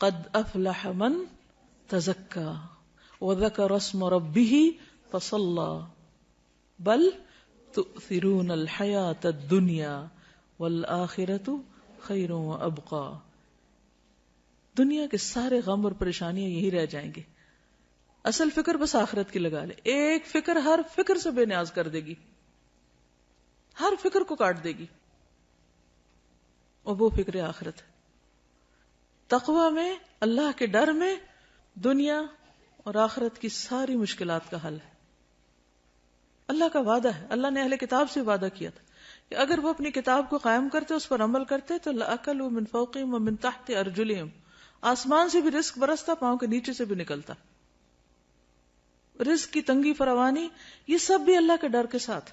قد افلح من تزکا وذکر اسم ربہ فصلی بل تؤثرون الحیاۃ الدنیا والآخرۃ خیر وابقی. دنیا کے سارے غم اور پریشانیاں یہی رہ جائیں گے. اصل فکر بس آخرت کی لگا لے. ایک فکر ہر فکر سے بے نیاز کر دے گی, ہر فکر کو کاٹ دے گی, اور وہ فکر آخرت ہے. تقوی میں, اللہ کے ڈر میں دنیا اور آخرت کی ساری مشکلات کا حل ہے. اللہ کا وعدہ ہے, اللہ نے اہل کتاب سے وعدہ کیا تھا کہ اگر وہ اپنی کتاب کو قائم کرتے, اس پر عمل کرتے, تو لَأَكَلُوا مِن فَوْقِهِمْ وَمِن تَحْتِ أَرْجُلِهِمْ, آسمان سے بھی رزق برستا, پاؤں کے نیچے سے بھی نکلتا. رزق کی تنگی فراوانی یہ سب بھی اللہ کے ڈر کے ساتھ.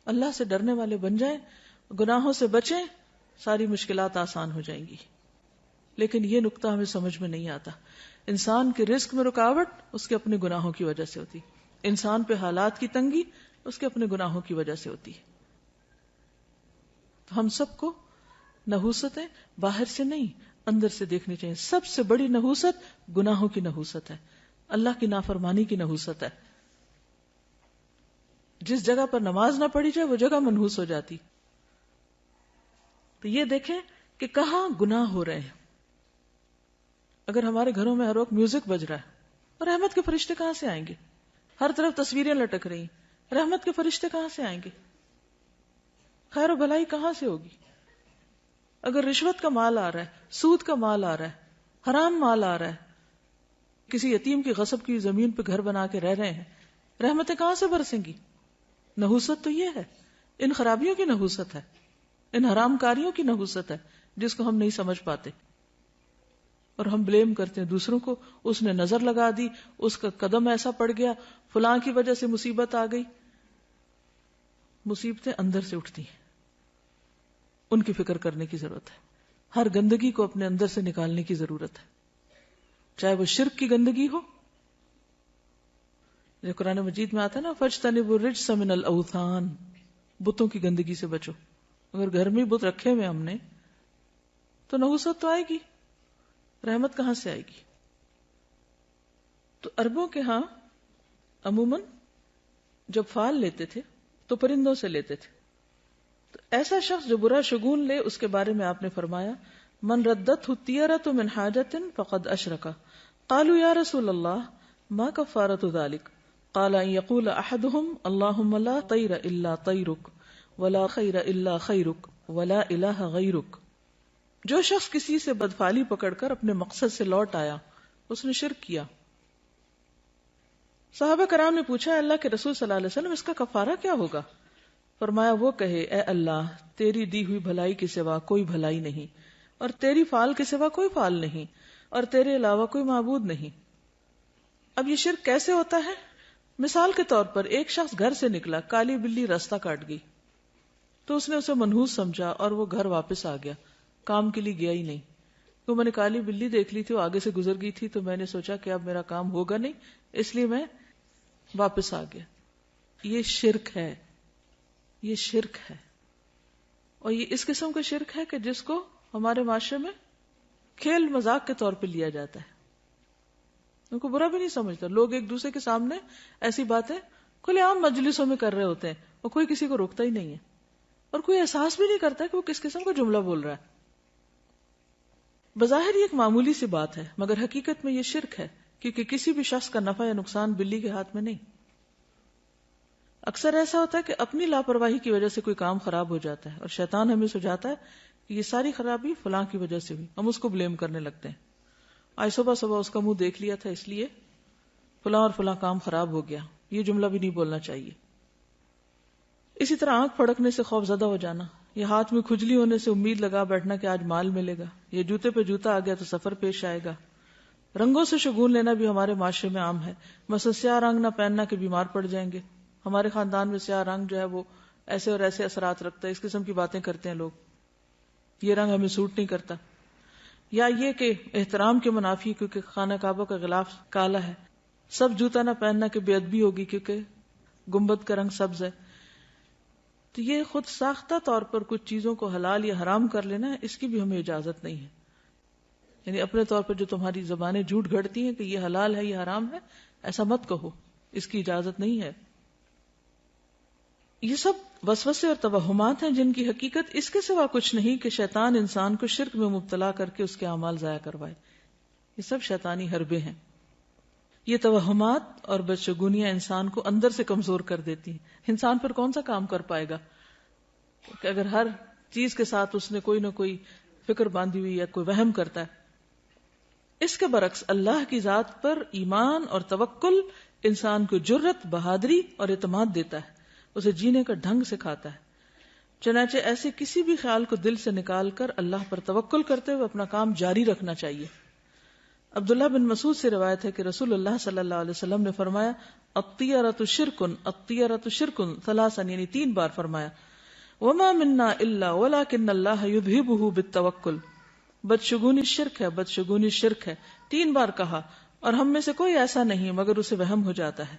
اللہ سے ڈرنے والے بن جائیں, گناہوں سے بچیں, ساری مشکلات آسان ہو جائیں گی. لیکن یہ نقطہ ہمیں سمجھ میں نہیں آتا. انسان کے رزق میں رکاوٹ اس کے اپنے گناہوں کی وجہ سے ہوتی, انسان پہ حالات کی تنگی اس کے اپنے گناہوں کی وجہ سے ہوتی ہے. تو ہم سب کو نحوستیں باہر سے نہیں اندر سے دیکھنی چاہیے. سب سے بڑی نحوست گناہوں کی نحوست ہے, اللہ کی نافرمانی کی نحوست ہے. جس جگہ پر نماز نہ پڑھی جائے وہ جگہ منحوس ہو جاتی. تو یہ دیکھیں کہ کہاں گناہ ہو رہے ہیں. اگر ہمارے گھروں میں ہر وقت میوزک بج رہا ہے, اور رحمت کے فرشتے کہاں سے آئیں گے؟ ہر طرف تصویریں لٹک رہی, رحمت کے فرشتے کہاں سے آئیں گے؟ خیر و بھلائی کہاں سے ہوگی؟ اگر رشوت کا مال آ رہا ہے, سود کا مال آ رہا ہے, حرام مال آ رہا ہے, کسی یتیم کی غصب کی زمین پہ گھر بنا کے رہ رہے ہیں, رحمتیں کہاں سے برسیں گی؟ نحوست تو یہ ہے, ان خرابیوں کی نحوست ہے, ان حرام کاریوں کی نحوست ہے جس کو ہم نہیں سمجھ پاتے, اور ہم بلیم کرتے ہیں دوسروں کو. اس نے نظر لگا دی, اس کا قدم ایسا پڑ گیا, فلاں کی وجہ سے مصیبت آ گئی. مصیبتیں اندر سے اٹھتی ہیں, ان کی فکر کرنے کی ضرورت ہے. ہر گندگی کو اپنے اندر سے نکالنے کی ضرورت ہے, چاہے وہ شرک کی گندگی ہو, جو قرآن مجید میں آتا ہے نا, فَاجْتَنِبُوا الرِّجْسَ مِنَ الْأَوْثَانِ, بتوں کی گندگی سے بچو. اگر گھر میں بت رکھے ہوئے ہم نے تو نحوست تو آئے گی, رحمت کہاں سے آئے گی؟ تو عربوں کے ہاں عموماً جب فال لیتے تھے تو پرندوں سے لیتے تھے. تو ایسا شخص جو برا شگون لے, اس کے بارے میں آپ نے فرمایا, من ردت الطیرۃ من حاجۃ فقد اشرک. قالوا یا رسول اللہ ما کفارۃ ذلک؟ قال ان یقول احدهم اللهم لا طیر الا طیرک ولا خیر الا خیرک ولا الہ غیرک. جو شخص کسی سے بدفعلی پکڑ کر اپنے مقصد سے لوٹ آیا, اس نے شرک کیا. صحابہ کرام نے پوچھا, اللہ کے رسول صلی اللہ علیہ وسلم اس کا کفارہ کیا ہوگا؟ فرمایا, وہ کہے, اے اللہ, تیری دی ہوئی بھلائی کے سوا کوئی بھلائی نہیں, اور تیری فال کے سوا کوئی فال نہیں, اور تیرے علاوہ کوئی معبود نہیں. اب یہ شرک کیسے ہوتا ہے؟ مثال کے طور پر ایک شخص گھر سے نکلا, کالی بلی راستہ کاٹ گئی, تو اس نے اسے منحوس سمجھا اور وہ گھر واپس آ گیا, کام کے لیے گیا ہی نہیں. تو میں نے کالی بلی دیکھ لی تھی, وہ آگے سے گزر گئی تھی, تو میں نے سوچا کہ اب میرا کام ہوگا نہیں, اس لیے میں واپس آ گیا. یہ شرک ہے, یہ شرک ہے. اور یہ اس قسم کا شرک ہے کہ جس کو ہمارے معاشرے میں کھیل مذاق کے طور پہ لیا جاتا ہے, ان کو برا بھی نہیں سمجھتا. لوگ ایک دوسرے کے سامنے ایسی باتیں کھلے عام مجلسوں میں کر رہے ہوتے ہیں, اور کوئی کسی کو روکتا ہی نہیں ہے, اور کوئی احساس بھی نہیں کرتا کہ وہ کس قسم کا جملہ بول رہا ہے. بظاہر یہ ایک معمولی سی بات ہے, مگر حقیقت میں یہ شرک ہے, کیونکہ کسی بھی شخص کا نفع یا نقصان بلی کے ہاتھ میں نہیں. اکثر ایسا ہوتا ہے کہ اپنی لاپرواہی کی وجہ سے کوئی کام خراب ہو جاتا ہے, اور شیطان ہمیں سجاتا ہے کہ یہ ساری خرابی فلاں کی وجہ سے ہوئی, ہم اس کو بلیم کرنے لگتے ہیں. آج صبح صبح اس کا منہ دیکھ لیا تھا, اس لیے فلاں اور فلاں کام خراب ہو گیا. یہ جملہ بھی نہیں بولنا چاہیے. اسی طرح آنکھ پھڑکنے سے خوف زدہ ہو جانا, یہ ہاتھ میں کھجلی ہونے سے امید لگا بیٹھنا کہ آج مال ملے گا, یہ جوتے پہ جوتا آ گیا تو سفر پیش آئے گا. رنگوں سے شگون لینا بھی ہمارے معاشرے میں عام ہے. مثلا سیاہ رنگ نہ پہننا کہ بیمار پڑ جائیں گے. ہمارے خاندان میں سیاہ رنگ جو ہے وہ ایسے اور ایسے اثرات رکھتا ہے, اس قسم کی باتیں کرتے ہیں لوگ, یہ رنگ ہمیں سوٹ نہیں کرتا. یا یہ کہ احترام کے منافی کیونکہ خانہ کعبہ کا غلاف کالا ہے, سب جوتا نہ پہننا کہ بے ادبی ہوگی کیونکہ گنبد کا رنگ سبز ہے. تو یہ خود ساختہ طور پر کچھ چیزوں کو حلال یا حرام کر لینا ہے, اس کی بھی ہمیں اجازت نہیں ہے. یعنی اپنے طور پر جو تمہاری زبانیں جھوٹ گھڑتی ہیں کہ یہ حلال ہے یہ حرام ہے، ایسا مت کہو، اس کی اجازت نہیں ہے۔ یہ سب وسوسے اور توہمات ہیں جن کی حقیقت اس کے سوا کچھ نہیں کہ شیطان انسان کو شرک میں مبتلا کر کے اس کے اعمال ضائع کروائے۔ یہ سب شیطانی حربے ہیں۔ یہ توہمات اور بدشگونیاں انسان کو اندر سے کمزور کر دیتی ہیں۔ انسان پر کون سا کام کر پائے گا کہ اگر ہر چیز کے ساتھ اس نے کوئی نہ کوئی فکر باندھی ہوئی یا کوئی وہم کرتا ہے۔ اس کے برعکس اللہ کی ذات پر ایمان اور توکل انسان کو جرت، بہادری اور اعتماد دیتا ہے، اسے جینے کا ڈھنگ سکھاتا ہے۔ چنانچہ ایسے کسی بھی خیال کو دل سے نکال کر اللہ پر توکل کرتے ہوئے اپنا کام جاری رکھنا چاہیے۔ عبداللہ بن مسعود سے روایت ہے کہ رسول اللہ صلی اللہ علیہ وسلم نے فرمایا الطیرۃ شرکن الطیرۃ شرکن ثلاثا، یعنی 3 بار فرمایا، وما منا الا ولکن اللہ یذہبہ بالتوکل، بدشگونی شرک ہے، بدشگونی شرک ہے، 3 بار کہا، اور ہم میں سے کوئی ایسا نہیں مگر اسے وہم ہو جاتا ہے،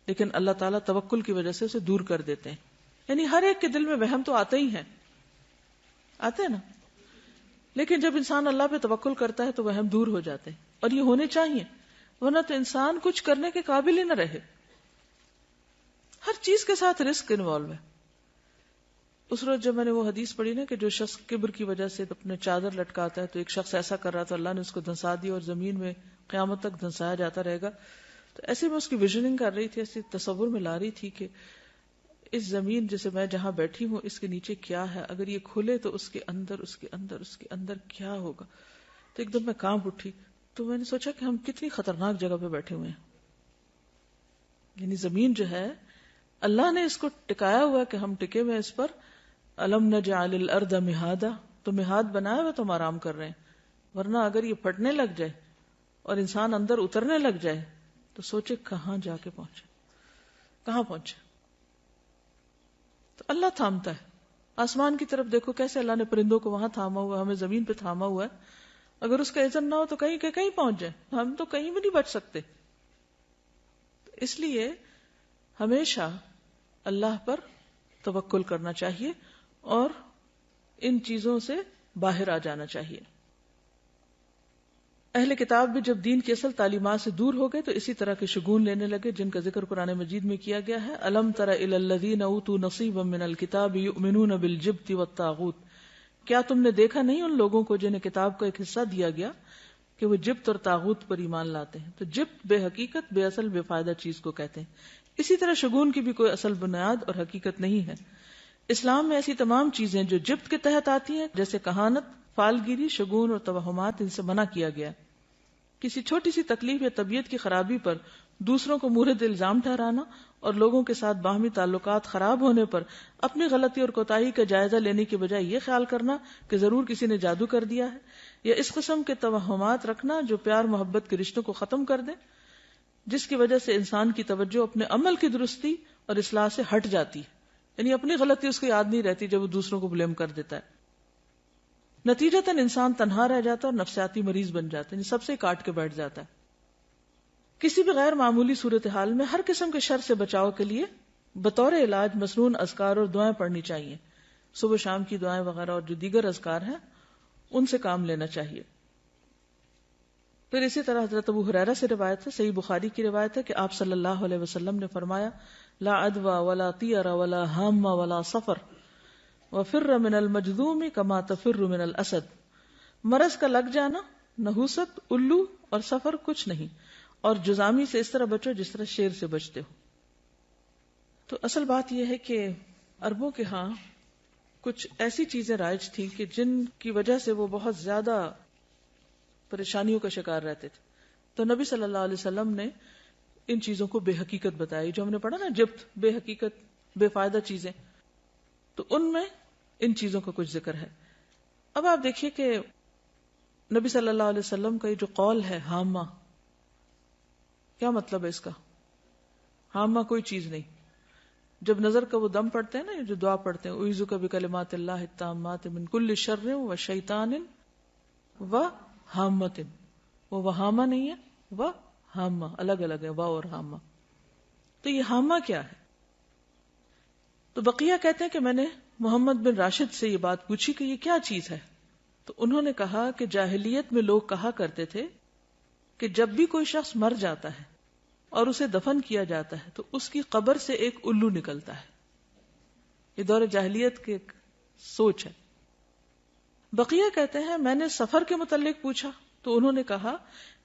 لیکن اللہ تعالیٰ توکل کی وجہ سے اسے دور کر دیتے ہیں۔ یعنی ہر ایک کے دل میں وہم تو آتے ہی ہیں، آتے ہیں نا، لیکن جب انسان اللہ پہ توکل کرتا ہے تو وہم دور ہو جاتے ہیں، اور یہ ہونے چاہیے، ورنہ تو انسان کچھ کرنے کے قابل ہی نہ رہے۔ ہر چیز کے ساتھ رسک انوالو ہے۔ اس روز جب میں نے وہ حدیث پڑھی نا کہ جو شخص کبر کی وجہ سے اپنے چادر لٹکاتا ہے، تو ایک شخص ایسا کر رہا تھا، اللہ نے اس کو دھنسا دیا اور زمین میں قیامت تک دھنسایا جاتا رہے گا۔ تو ایسے میں اس کی ویژننگ کر رہی تھی، ایسے تصور میں لا رہی تھی کہ اس زمین جیسے میں جہاں بیٹھی ہوں اس کے نیچے کیا ہے، اگر یہ کھلے تو اس کے اندر کیا ہوگا۔ تو ایک دم میں کانپ اٹھی، تو میں نے سوچا کہ ہم کتنی خطرناک جگہ پہ بیٹھے ہوئے ہیں۔ یعنی زمین جو ہے اللہ نے اس کو ٹکایا ہوا کہ ہم ٹکے ہوئے اس پر، الم نجعل الارض مہادا، تو مہاد بنایا ہوا تو ہم آرام کر رہے ہیں، ورنہ اگر یہ پھٹنے لگ جائے اور انسان اندر اترنے لگ جائے تو سوچے کہاں جا کے پہنچے، کہاں پہنچے۔ تو اللہ تھامتا ہے۔ آسمان کی طرف دیکھو کیسے اللہ نے پرندوں کو وہاں تھاما ہوا، ہمیں زمین پہ تھاما ہوا ہے، اگر اس کا اذن نہ ہو تو کہیں کہ کہیں پہنچ جائے، ہم تو کہیں بھی نہیں بچ سکتے۔ اس لیے ہمیشہ اللہ پر توکل کرنا چاہیے اور ان چیزوں سے باہر آ جانا چاہیے۔ اہل کتاب بھی جب دین کی اصل تعلیمات سے دور ہو گئے تو اسی طرح کے شگون لینے لگے جن کا ذکر قرآن مجید میں کیا گیا ہے۔ الم تر الی الذین اوتوا نصیبا من الکتاب یؤمنون بالجبت والطاغوت، کیا تم نے دیکھا نہیں ان لوگوں کو جنہیں کتاب کا ایک حصہ دیا گیا کہ وہ جبت اور طاغوت پر ایمان لاتے ہیں۔ تو جبت بے حقیقت، بے اصل، بے فائدہ چیز کو کہتے ہیں۔ اسی طرح شگون کی بھی کوئی اصل بنیاد اور حقیقت نہیں ہے۔ اسلام میں ایسی تمام چیزیں جو جبت کے تحت آتی ہیں جیسے کہانت، فالگیری، شگون اور توہمات، ان سے منع کیا گیا۔ کسی چھوٹی سی تکلیف یا طبیعت کی خرابی پر دوسروں کو مورد الزام ٹھہرانا اور لوگوں کے ساتھ باہمی تعلقات خراب ہونے پر اپنی غلطی اور کوتاہی کا جائزہ لینے کی بجائے یہ خیال کرنا کہ ضرور کسی نے جادو کر دیا ہے، یا اس قسم کے توہمات رکھنا جو پیار محبت کے رشتوں کو ختم کر دیں، جس کی وجہ سے انسان کی توجہ اپنے عمل کی درستی اور اصلاح سے ہٹ جاتی ہے، یعنی اپنی غلطی اس کو یاد نہیں رہتی جب وہ دوسروں کو بلیم کر دیتا ہے۔ نتیجتاً انسان تنہا رہ جاتا ہے اور نفسیاتی مریض بن جاتا ہے، یعنی سب سے کاٹ کے بیٹھ جاتا ہے۔ کسی بھی غیر معمولی صورتحال میں ہر قسم کے شر سے بچاؤ کے لیے بطور علاج مسنون اذکار اور دعائیں پڑھنی چاہیے، صبح شام کی دعائیں وغیرہ اور جو دیگر اذکار ہیں ان سے کام لینا چاہیے۔ پھر اسی طرح حضرت ابو ہریرہ سے روایت ہے، صحیح بخاری کی روایت ہے کہ آپ صلی اللہ علیہ وسلم نے فرمایا لا عدوى ولا طیر ولا ہام ولا صفر وفر من المجذوم کما تفر من الاسد، مرض کا لگ جانا، نحوست، الو اور سفر کچھ نہیں، اور جزامی سے اس طرح بچو جس طرح شیر سے بچتے ہو۔ تو اصل بات یہ ہے کہ عربوں کے ہاں کچھ ایسی چیزیں رائج تھیں کہ جن کی وجہ سے وہ بہت زیادہ پریشانیوں کا شکار رہتے تھے، تو نبی صلی اللہ علیہ وسلم نے ان چیزوں کو بے حقیقت بتائی، جو ہم نے پڑھا نا جبت، بے حقیقت، بے فائدہ چیزیں، تو ان میں ان چیزوں کا کچھ ذکر ہے۔ اب آپ دیکھیے کہ نبی صلی اللہ علیہ وسلم کا یہ جو قول ہے ہامہ، کیا مطلب ہے اس کا؟ ہامہ کوئی چیز نہیں۔ جب نظر کا وہ دم پڑھتے ہیں نا، جو دعا پڑھتے ہیں اعوذ بکلمات اللہ التامات من کل شر و شیطان و ہامۃ، وہ وہامہ نہیں ہے، وہ ہامہ، الگ الگ ہے، وا اور ہامہ۔ تو یہ ہامہ کیا ہے؟ تو بقیہ کہتے ہیں کہ میں نے محمد بن راشد سے یہ بات پوچھی کہ یہ کیا چیز ہے، تو انہوں نے کہا کہ جاہلیت میں لوگ کہا کرتے تھے کہ جب بھی کوئی شخص مر جاتا ہے اور اسے دفن کیا جاتا ہے تو اس کی قبر سے ایک الو نکلتا ہے. یہ دور جاہلیت کی ایک سوچ ہے. بقیہ کہتے ہیں میں نے سفر کے متعلق پوچھا تو انہوں نے کہا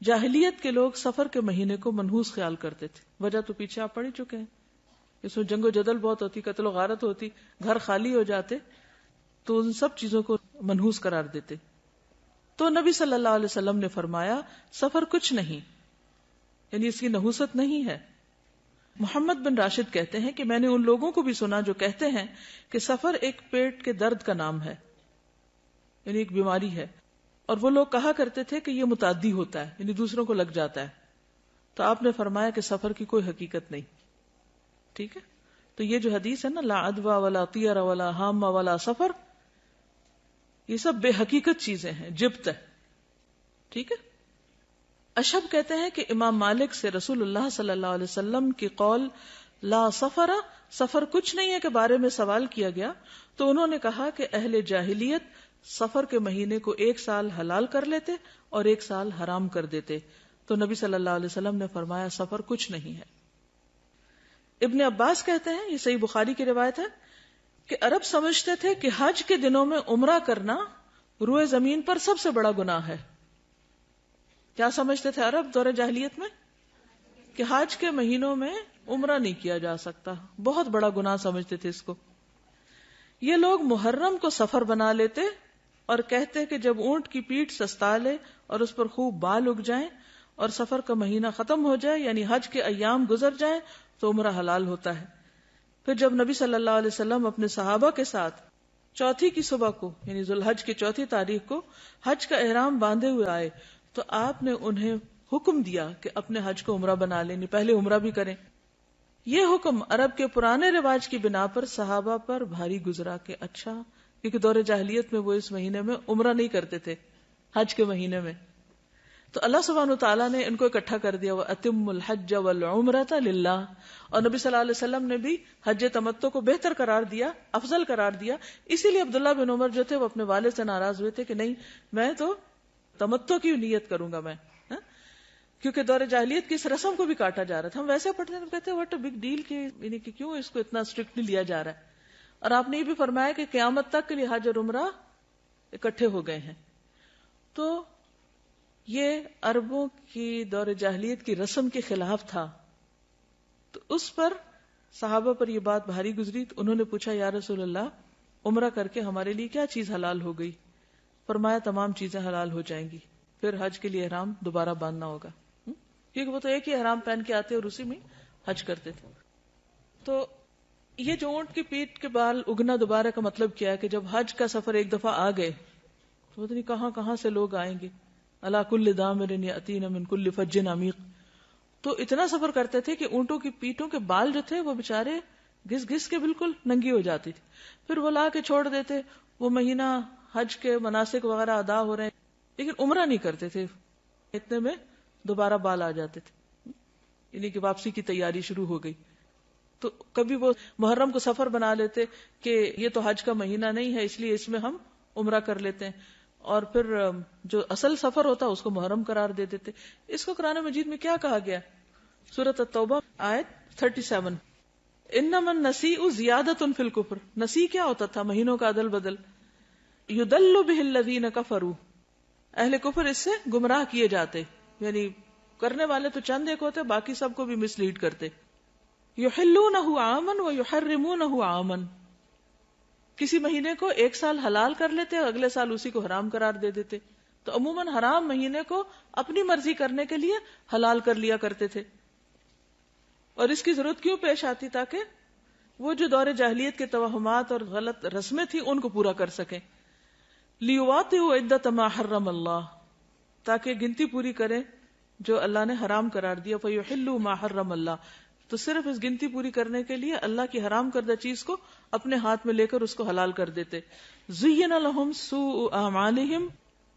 جاہلیت کے لوگ سفر کے مہینے کو منحوس خیال کرتے تھے. وجہ تو پیچھے آپ پڑھ چکے ہیں, اس میں جنگ و جدل بہت ہوتی, قتل و غارت ہوتی, گھر خالی ہو جاتے, تو ان سب چیزوں کو منحوس قرار دیتے. تو نبی صلی اللہ علیہ وسلم نے فرمایا سفر کچھ نہیں, یعنی اس کی نحوست نہیں ہے. محمد بن راشد کہتے ہیں کہ میں نے ان لوگوں کو بھی سنا جو کہتے ہیں کہ سفر ایک پیٹ کے درد کا نام ہے, یعنی ایک بیماری ہے, اور وہ لوگ کہا کرتے تھے کہ یہ متعدی ہوتا ہے, یعنی دوسروں کو لگ جاتا ہے. تو آپ نے فرمایا کہ سفر کی کوئی حقیقت نہیں. ٹھیک ہے, تو یہ جو حدیث ہے نا لا عدوى ولا طیر ولا حام ولا سفر, یہ سب بے حقیقت چیزیں ہیں, جبت ہے. ٹھیک ہے. اشہب کہتے ہیں کہ امام مالک سے رسول اللہ صلی اللہ علیہ وسلم کی قول لا سفر, سفر کچھ نہیں ہے کے بارے میں سوال کیا گیا تو انہوں نے کہا کہ اہل جاہلیت سفر کے مہینے کو 1 سال حلال کر لیتے اور 1 سال حرام کر دیتے. تو نبی صلی اللہ علیہ وسلم نے فرمایا سفر کچھ نہیں ہے. ابن عباس کہتے ہیں, یہ صحیح بخاری کی روایت ہے, کہ عرب سمجھتے تھے کہ حج کے دنوں میں عمرہ کرنا روئے زمین پر سب سے بڑا گناہ ہے. کیا سمجھتے تھے عرب دور جاہلیت میں؟ کہ حج کے مہینوں میں عمرہ نہیں کیا جا سکتا, بہت بڑا گناہ سمجھتے تھے اس کو. یہ لوگ محرم کو سفر بنا لیتے اور کہتے کہ جب اونٹ کی پیٹھ سستا لے اور اس پر خوب بال اگ جائیں اور سفر کا مہینہ ختم ہو جائے, یعنی حج کے ایام گزر جائیں, تو عمرہ حلال ہوتا ہے. پھر جب نبی صلی اللہ علیہ وسلم اپنے صحابہ کے ساتھ چوتھی کی صبح کو, یعنی ذوالحج کی 4 تاریخ کو حج کا احرام باندھے ہوئے آئے تو آپ نے انہیں حکم دیا کہ اپنے حج کو عمرہ بنا لیں, پہلے عمرہ بھی کریں. یہ حکم عرب کے پرانے رواج کی بنا پر صحابہ پر بھاری گزرا کہ اچھا, کیونکہ دور جاہلیت میں وہ اس مہینے میں عمرہ نہیں کرتے تھے, حج کے مہینے میں. تو اللہ سبحانہ وتعالیٰ نے ان کو اکٹھا کر دیا, وَأَتِمُّ الْحَجَّ وَالْعُمْرَةَ لِلَّهِ, اور نبی صلی اللہ علیہ وسلم نے بھی حج تمتع کو بہتر قرار دیا, افضل قرار دیا. اسی لیے عبداللہ بن عمر جو تھے وہ اپنے والد سے ناراض ہوئے تھے کہ نہیں, میں تو تمتع کی نیت کروں گا میں, کیونکہ دور جاہلیت کی اس رسم کو بھی کاٹا جا رہا تھا. ہم ویسے پڑھتے ہیں, کہتے ہیں واٹ اے بگ ڈیل, یعنی کہ کیوں اس کو اتنا اسٹرکٹلی لیا جا رہا ہے. اور آپ نے یہ بھی فرمایا کہ قیامت تک کے لیے حج اور عمرہ اکٹھے ہو گئے ہیں. تو یہ عربوں کی دور جاہلیت کی رسم کے خلاف تھا. تو اس پر صحابہ پر یہ بات بھاری گزری. تو انہوں نے پوچھا یا رسول اللہ, عمرہ کر کے ہمارے لیے کیا چیز حلال ہو گئی؟ فرمایا تمام چیزیں حلال ہو جائیں گی, پھر حج کے لیے احرام دوبارہ باندھنا ہوگا, کیونکہ وہ تو ایک ہی احرام پہن کے آتے اور اسی میں حج کرتے تھے. تو یہ جو اونٹ کی پیٹھ کے بال اگنا دوبارہ کا مطلب کیا ہے کہ جب حج کا سفر ایک دفعہ آ گئے تو پتہ نہیں کہاں کہاں سے لوگ آئیں گے. الا کل دامر یاتین من کل فج عمیق. تو اتنا سفر کرتے تھے کہ اونٹوں کی پیٹھوں کے بال جو تھے وہ بےچارے گھس گھس کے بالکل ننگی ہو جاتی تھی. پھر وہ لا کے چھوڑ دیتے, وہ مہینہ حج کے مناسک وغیرہ ادا ہو رہے ہیں, لیکن عمرہ نہیں کرتے تھے. اتنے میں دوبارہ بال آ جاتے تھے, یعنی کہ واپسی کی تیاری شروع ہو گئی. تو کبھی وہ محرم کو سفر بنا لیتے کہ یہ تو حج کا مہینہ نہیں ہے اس لیے اس میں ہم عمرہ کر لیتے ہیں, اور پھر جو اصل سفر ہوتا اس کو محرم قرار دے دیتے. اس کو قرآن مجید میں کیا کہا گیا؟ سورۃ التوبہ آیت 37, انما النسیء زیادۃ فی الکفر. نسی کیا ہوتا تھا؟ مہینوں کا عدل بدل. یضل بہ الذین کفروا, اہل کفر اس سے گمراہ کیے جاتے, یعنی کرنے والے تو چند ایک ہوتے, باقی سب کو بھی مس لیڈ کرتے. یحلونہ عاما ویحرمونہ عاما, کسی مہینے کو 1 سال حلال کر لیتے اور اگلے سال اسی کو حرام قرار دے دیتے. تو عموماً حرام مہینے کو اپنی مرضی کرنے کے لیے حلال کر لیا کرتے تھے, اور اس کی ضرورت کیوں پیش آتی؟ تاکہ وہ جو دور جاہلیت کے توہمات اور غلط رسمیں تھیں ان کو پورا کر سکیں. لیواطئوا عدۃ ما حرم اللہ, تاکہ گنتی پوری کریں جو اللہ نے حرام قرار دیا. فیحلوا ما حرم اللہ, تو صرف اس گنتی پوری کرنے کے لیے اللہ کی حرام کردہ چیز کو اپنے ہاتھ میں لے کر اس کو حلال کر دیتے. زین لہم سوء اعمالہم,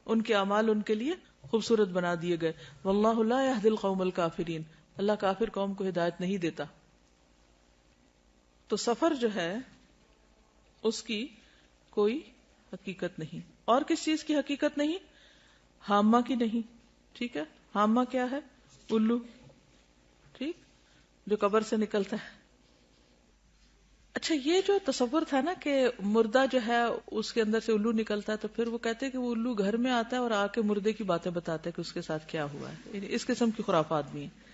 ان کے اعمال ان کے لیے خوبصورت بنا دیے گئے. واللہ لا یہدی القوم الکافرین, اللہ کافر قوم کو ہدایت نہیں دیتا. تو سفر جو ہے اس کی کوئی حقیقت نہیں. اور کس چیز کی حقیقت نہیں؟ حامہ کی نہیں. ٹھیک ہے، حامہ کیا ہے؟ الو، ٹھیک، جو قبر سے نکلتا ہے. اچھا، یہ جو تصور تھا نا کہ مردہ جو ہے اس کے اندر سے الو نکلتا ہے، تو پھر وہ کہتے ہیں کہ وہ الو گھر میں آتا ہے اور آ کے مردے کی باتیں بتاتا ہے کہ اس کے ساتھ کیا ہوا ہے. یعنی اس قسم کی خرافات بھی ہیں.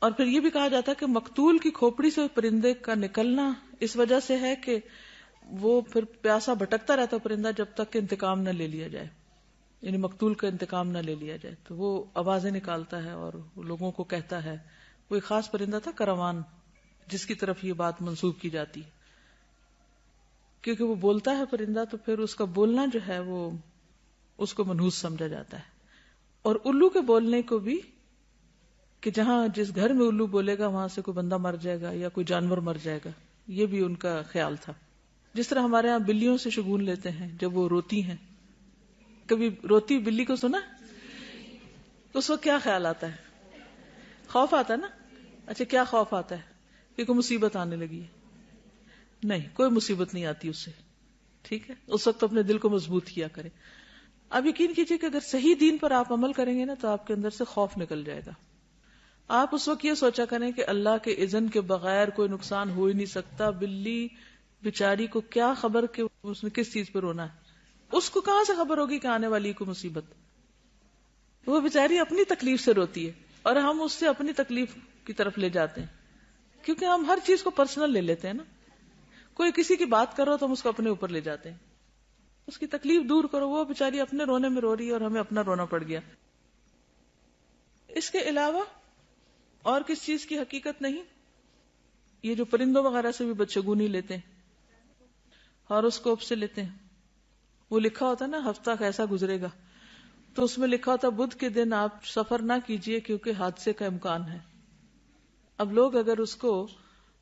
اور پھر یہ بھی کہا جاتا ہے کہ مقتول کی کھوپڑی سے پرندے کا نکلنا اس وجہ سے ہے کہ وہ پھر پیاسا بھٹکتا رہتا ہے پرندہ جب تک کہ انتقام نہ لے لیا جائے، یعنی مقتول کا انتقام نہ لے لیا جائے. تو وہ آوازیں نکالتا ہے اور لوگوں کو کہتا ہے. وہ ایک خاص پرندہ تھا کروان، جس کی طرف یہ بات منسوب کی جاتی ہے، کیونکہ وہ بولتا ہے پرندہ، تو پھر اس کا بولنا جو ہے وہ اس کو منحوس سمجھا جاتا ہے. اور الو کے بولنے کو بھی، کہ جہاں جس گھر میں الو بولے گا وہاں سے کوئی بندہ مر جائے گا یا کوئی جانور مر جائے گا، یہ بھی ان کا خیال تھا. جس طرح ہمارے ہاں بلیوں سے شگون لیتے ہیں جب وہ روتی ہیں. کبھی روتی بلی کو سنا؟ اس وقت کیا خیال آتا ہے؟ خوف آتا ہے نا. اچھا، کیا خوف آتا ہے؟ کہ کوئی مصیبت آنے لگی ہے. نہیں، کوئی مصیبت نہیں آتی اس سے. ٹھیک ہے، اس وقت اپنے دل کو مضبوط کیا کریں. اب یقین کیجئے کہ اگر صحیح دین پر آپ عمل کریں گے نا تو آپ کے اندر سے خوف نکل جائے گا. آپ اس وقت یہ سوچا کریں کہ اللہ کے اذن کے بغیر کوئی نقصان ہو ہی نہیں سکتا. بلی بیچاری کو کیا خبر کہ اس نے کس چیز پہ رونا ہے؟ اس کو کہاں سے خبر ہوگی کہ آنے والی کو مصیبت؟ وہ بیچاری اپنی تکلیف سے روتی ہے اور ہم اس سے اپنی تکلیف کی طرف لے جاتے ہیں، کیونکہ ہم ہر چیز کو پرسنل لے لیتے ہیں نا. کوئی کسی کی بات کرو تو ہم اس کو اپنے اوپر لے جاتے ہیں. اس کی تکلیف دور کرو، وہ بیچاری اپنے رونے میں رو رہی ہے اور ہمیں اپنا رونا پڑ گیا. اس کے علاوہ اور کس چیز کی حقیقت نہیں؟ یہ جو پرندوں وغیرہ سے بھی بدشگونی لیتے ہیں، ہاروسکوپ سے لیتے ہیں. وہ لکھا ہوتا ہے نا ہفتہ کیسا گزرے گا، تو اس میں لکھا ہوتا ہے بدھ کے دن آپ سفر نہ کیجئے کیونکہ حادثے کا امکان ہے. اب لوگ اگر اس کو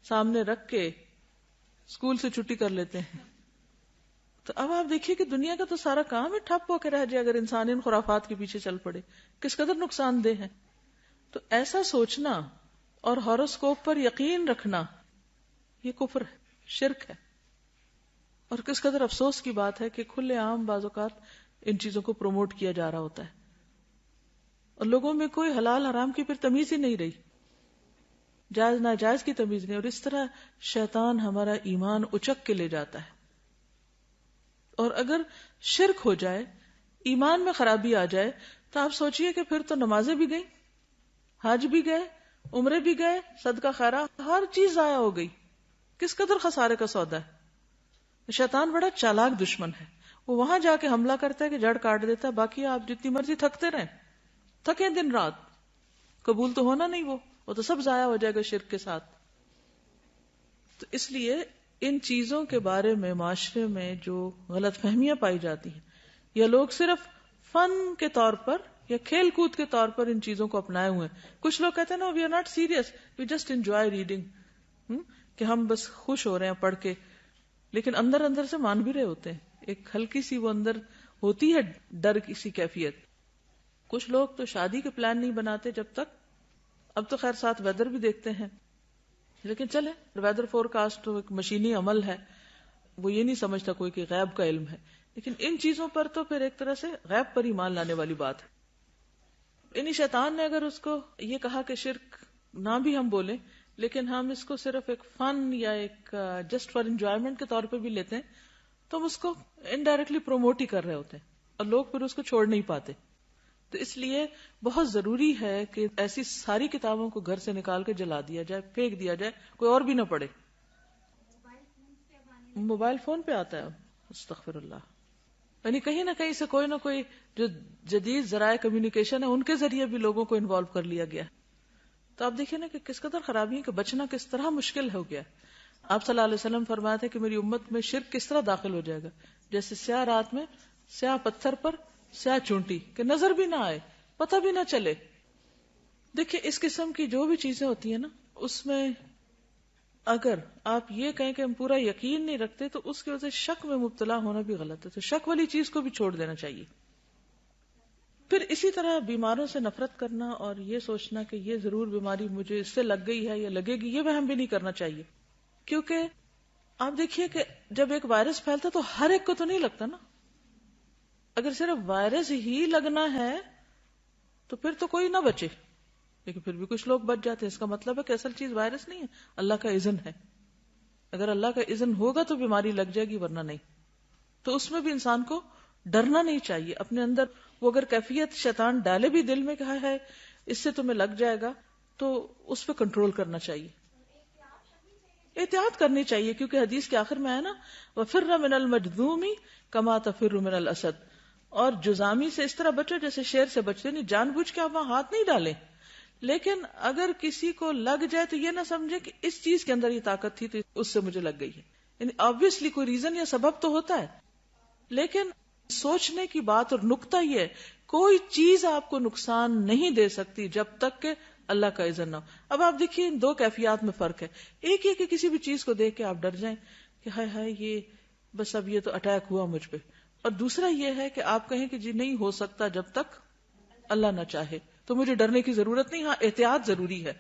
سامنے رکھ کے اسکول سے چھٹی کر لیتے ہیں، تو اب آپ دیکھیے کہ دنیا کا تو سارا کام ہی ٹھپ ہو کے رہ جائے اگر انسان ان خرافات کے پیچھے چل پڑے. کس قدر نقصان دہ ہے. تو ایسا سوچنا اور ہاروسکوپ پر یقین رکھنا یہ کفر ہے، شرک ہے. اور کس قدر افسوس کی بات ہے کہ کھلے عام بعض اوقات ان چیزوں کو پروموٹ کیا جا رہا ہوتا ہے اور لوگوں میں کوئی حلال حرام کی پھر تمیز ہی نہیں رہی، جائز ناجائز کی تمیز نہیں. اور اس طرح شیطان ہمارا ایمان اچک کے لے جاتا ہے. اور اگر شرک ہو جائے، ایمان میں خرابی آ جائے، تو آپ سوچئے کہ پھر تو نمازیں بھی گئیں، حج بھی گئے، عمرے بھی گئے، صدقہ خیرات، ہر چیز ضائع ہو گئی. کس قدر خسارے کا سودا ہے. شیطان بڑا چالاک دشمن ہے. وہ وہاں جا کے حملہ کرتا ہے کہ جڑ کاٹ دیتا ہے، باقی آپ جتنی مرضی تھکتے رہیں، تھکیں دن رات، قبول تو ہونا نہیں. وہ تو سب ضائع ہو جائے گا شرک کے ساتھ. تو اس لیے ان چیزوں کے بارے میں معاشرے میں جو غلط فہمیاں پائی جاتی ہیں، یا لوگ صرف فن کے طور پر یا کھیل کود کے طور پر ان چیزوں کو اپنائے ہوئے ہیں. کچھ لوگ کہتے ہیں نا we are not serious, we just enjoy reading, کہ ہم بس خوش ہو رہے ہیں پڑھ کے، لیکن اندر اندر سے مان بھی رہے ہوتے ہیں. ایک ہلکی سی وہ اندر ہوتی ہے ڈر کی سی کیفیت. کچھ لوگ تو شادی کے پلان نہیں بناتے جب تک، اب تو خیر ساتھ ویدر بھی دیکھتے ہیں، لیکن چلے ویدر فور کاسٹ تو ایک مشینی عمل ہے، وہ یہ نہیں سمجھتا کوئی کہ غیب کا علم ہے. لیکن ان چیزوں پر تو پھر ایک طرح سے غیب پر ایمان لانے والی بات ہے. انہی شیطان نے اگر اس کو یہ کہا کہ شرک نہ بھی ہم بولیں، لیکن ہم اس کو صرف ایک فن یا ایک جسٹ فار انجوائمنٹ کے طور پہ بھی لیتے ہیں، تو ہم اس کو انڈائریکٹلی پروموٹ ہی کر رہے ہوتے ہیں اور لوگ پھر اس کو چھوڑ نہیں پاتے. تو اس لیے بہت ضروری ہے کہ ایسی ساری کتابوں کو گھر سے نکال کے جلا دیا جائے، پھینک دیا جائے، کوئی اور بھی نہ پڑھے. موبائل فون پہ آتا ہے، استغفر اللہ. یعنی کہیں نہ کہیں سے کوئی نہ کوئی جو جدید ذرائع کمیونیکیشن ہے ان کے ذریعے بھی لوگوں کو انوالو کر لیا گیا. تو آپ دیکھیں نا کہ کس قدر خرابی ہے کہ بچنا کس طرح مشکل ہو گیا. آپ صلی اللہ علیہ وسلم فرمایا تھے کہ میری امت میں شرک کس طرح داخل ہو جائے گا، جیسے سیاہ رات میں سیاہ پتھر پر سیاہ چونٹی، کہ نظر بھی نہ آئے، پتہ بھی نہ چلے. دیکھیں اس قسم کی جو بھی چیزیں ہوتی ہیں نا، اس میں اگر آپ یہ کہیں کہ ہم پورا یقین نہیں رکھتے تو اس کی وجہ سے شک میں مبتلا ہونا بھی غلط ہے. تو شک والی چیز کو بھی چھوڑ دینا چاہیے. پھر اسی طرح بیماروں سے نفرت کرنا اور یہ سوچنا کہ یہ ضرور بیماری مجھے اس سے لگ گئی ہے یا لگے گی، یہ وہم بھی نہیں کرنا چاہیے. کیونکہ آپ دیکھیے کہ جب ایک وائرس پھیلتا تو ہر ایک کو تو نہیں لگتا نا. اگر صرف وائرس ہی لگنا ہے تو پھر تو کوئی نہ بچے، لیکن پھر بھی کچھ لوگ بچ جاتے ہیں. اس کا مطلب ہے کہ اصل چیز وائرس نہیں ہے، اللہ کا اذن ہے. اگر اللہ کا اذن ہوگا تو بیماری لگ جائے گی، ورنہ نہیں. تو اس میں بھی انسان کو ڈرنا نہیں چاہیے اپنے اندر. وہ اگر کیفیت شیطان ڈالے بھی دل میں کہا ہے اس سے تمہیں لگ جائے گا، تو اس پہ کنٹرول کرنا چاہیے، احتیاط کرنی چاہیے. کیونکہ حدیث کے آخر میں ہے نا وَفِرَّ مِنَ الْمَجْذُومِ كَمَا تَفِرُّ مِنَ الْأَسَدِ، اور جزامی سے اس طرح بچو جیسے شیر سے بچتے. نہیں جان بوجھ کے آپ وہاں ہاتھ نہیں ڈالیں، لیکن اگر کسی کو لگ جائے تو یہ نہ سمجھے کہ اس چیز کے اندر یہ طاقت تھی تو اس سے مجھے لگ گئی ہے. یعنی آبویسلی کوئی ریزن یا سبب تو ہوتا ہے، لیکن سوچنے کی بات اور نقطہ یہ ہے کوئی چیز آپ کو نقصان نہیں دے سکتی جب تک کہ اللہ کا اذن نہ ہو. اب آپ دیکھیے ان دو کیفیات میں فرق ہے. ایک یہ کہ کسی بھی چیز کو دیکھ کے آپ ڈر جائیں کہ ہائے ہائے یہ بس اب یہ تو اٹیک ہوا مجھ پہ، اور دوسرا یہ ہے کہ آپ کہیں کہ جی نہیں ہو سکتا جب تک اللہ نہ چاہے، تو مجھے ڈرنے کی ضرورت نہیں. ہاں احتیاط ضروری ہے.